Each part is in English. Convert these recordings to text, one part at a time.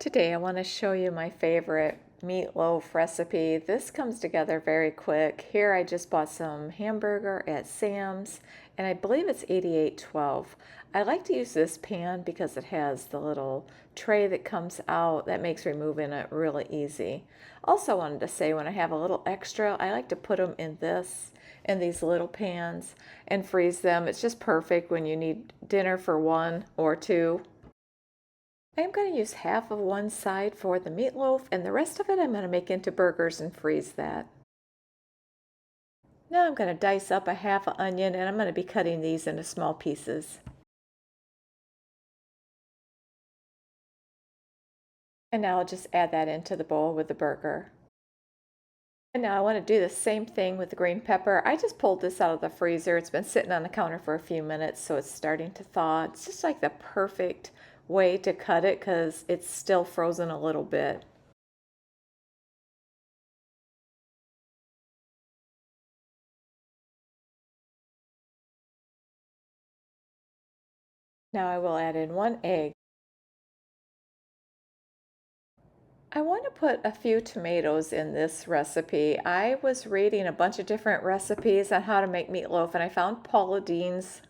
Today I want to show you my favorite meatloaf recipe. This comes together very quick. Here I just bought some hamburger at Sam's and I believe it's 8812. I like to use this pan because it has the little tray that comes out that makes removing it really easy. Also wanted to say when I have a little extra, I like to put them in these little pans and freeze them. It's just perfect when you need dinner for one or two. I'm going to use half of one side for the meatloaf and the rest of it I'm going to make into burgers and freeze that. Now I'm going to dice up a half an onion and I'm going to be cutting these into small pieces. And now I'll just add that into the bowl with the burger. And now I want to do the same thing with the green pepper. I just pulled this out of the freezer. It's been sitting on the counter for a few minutes, so it's starting to thaw. It's just like the perfect way to cut it because it's still frozen a little bit. Now I will add in one egg. I want to put a few tomatoes in this recipe. I was reading a bunch of different recipes on how to make meatloaf, and I found Paula Dean's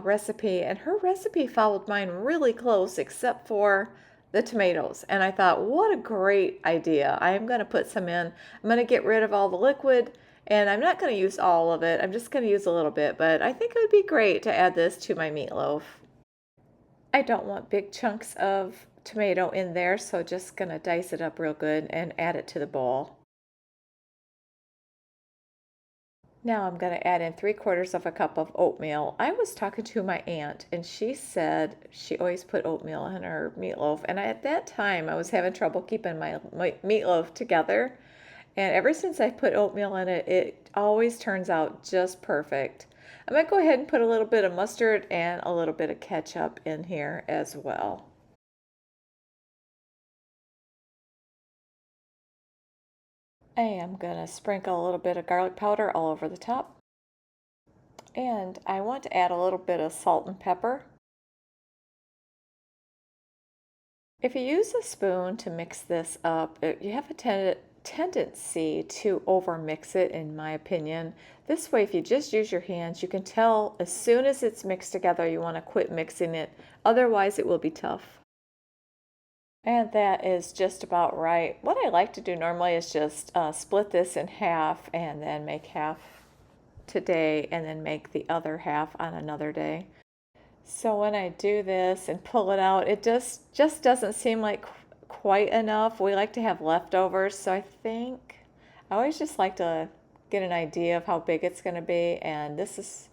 recipe, and her recipe followed mine really close except for the tomatoes. And I thought, what a great idea. I am going to put some in. I'm going to get rid of all the liquid, and I'm not going to use all of it. I'm just going to use a little bit, but I think it would be great to add this to my meatloaf. I don't want big chunks of tomato in there, so just gonna dice it up real good and add it to the bowl. Now I'm gonna add in 3/4 of a cup of oatmeal. I was talking to my aunt and she said she always put oatmeal in her meatloaf, and at that time I was having trouble keeping my meatloaf together. And ever since I put oatmeal in it, it always turns out just perfect. I'm gonna go ahead and put a little bit of mustard and a little bit of ketchup in here as well. I am going to sprinkle a little bit of garlic powder all over the top. And I want to add a little bit of salt and pepper. If you use a spoon to mix this up, you have a tendency to over mix it, in my opinion. This way, if you just use your hands, you can tell as soon as it's mixed together, you want to quit mixing it. Otherwise, it will be tough. And that is just about right. What I like to do normally is just split this in half and then make half today and then make the other half on another day. So when I do this and pull it out, it just doesn't seem like quite enough. We like to have leftovers, so I think I always just like to get an idea of how big it's going to be, and this is,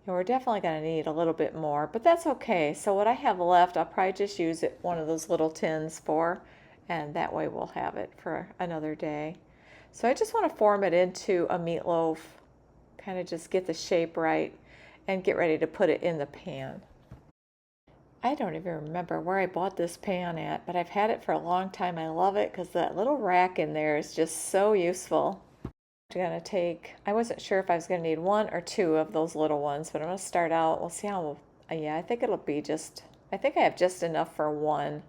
we're definitely going to need a little bit more, but that's okay. So what I have left, I'll probably just use it one of those little tins for, and that way we'll have it for another day. So I just want to form it into a meatloaf, kind of just get the shape right and get ready to put it in the pan. I don't even remember where I bought this pan at, but I've had it for a long time. I love it because that little rack in there is just so useful. I'm gonna take, I wasn't sure if I was gonna need one or two of those little ones, but I'm gonna start out, we'll see how, yeah, I think it'll be just, I think I have just enough for one.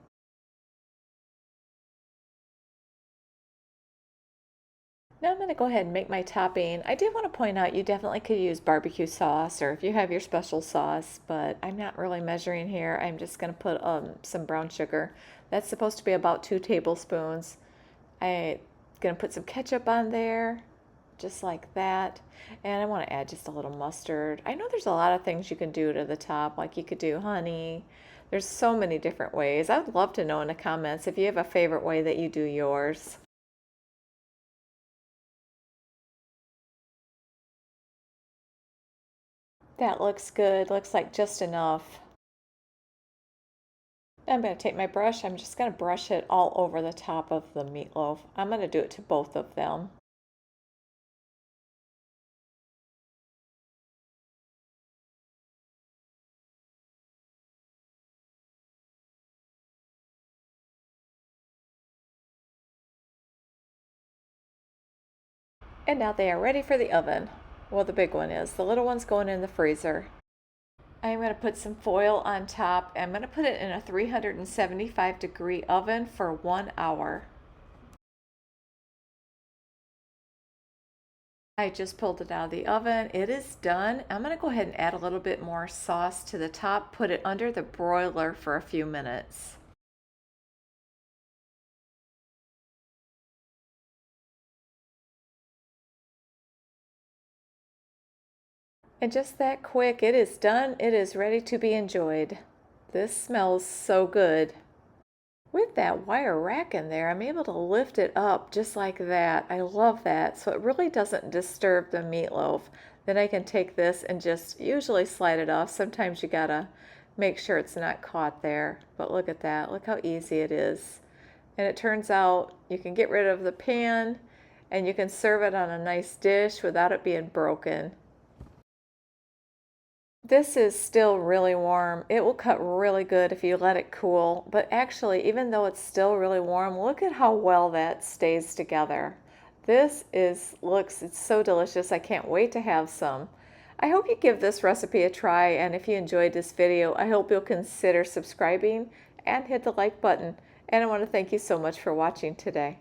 Now I'm going to go ahead and make my topping. I did want to point out you definitely could use barbecue sauce or if you have your special sauce, but I'm not really measuring here. I'm just going to put some brown sugar. That's supposed to be about 2 tablespoons. I'm going to put some ketchup on there, just like that. And I want to add just a little mustard. I know there's a lot of things you can do to the top, like you could do honey. There's so many different ways. I would love to know in the comments if you have a favorite way that you do yours. That looks good, looks like just enough. I'm going to take my brush, I'm just going to brush it all over the top of the meatloaf. I'm going to do it to both of them. And now they are ready for the oven. Well, the big one is. The little one's going in the freezer. I'm going to put some foil on top. I'm going to put it in a 375-degree oven for 1 hour. I just pulled it out of the oven. It is done. I'm going to go ahead and add a little bit more sauce to the top, put it under the broiler for a few minutes. And just that quick, it is done. It is ready to be enjoyed. This smells so good. With that wire rack in there, I'm able to lift it up just like that. I love that. So it really doesn't disturb the meatloaf. Then I can take this and just usually slide it off. Sometimes you gotta make sure it's not caught there. But look at that. Look how easy it is. And it turns out you can get rid of the pan and you can serve it on a nice dish without it being broken. This is still really warm. It will cut really good if you let it cool, but actually, even though it's still really warm, look at how well that stays together. It's so delicious. I can't wait to have some. I hope you give this recipe a try, and if you enjoyed this video, I hope you'll consider subscribing and hit the like button. And I want to thank you so much for watching today.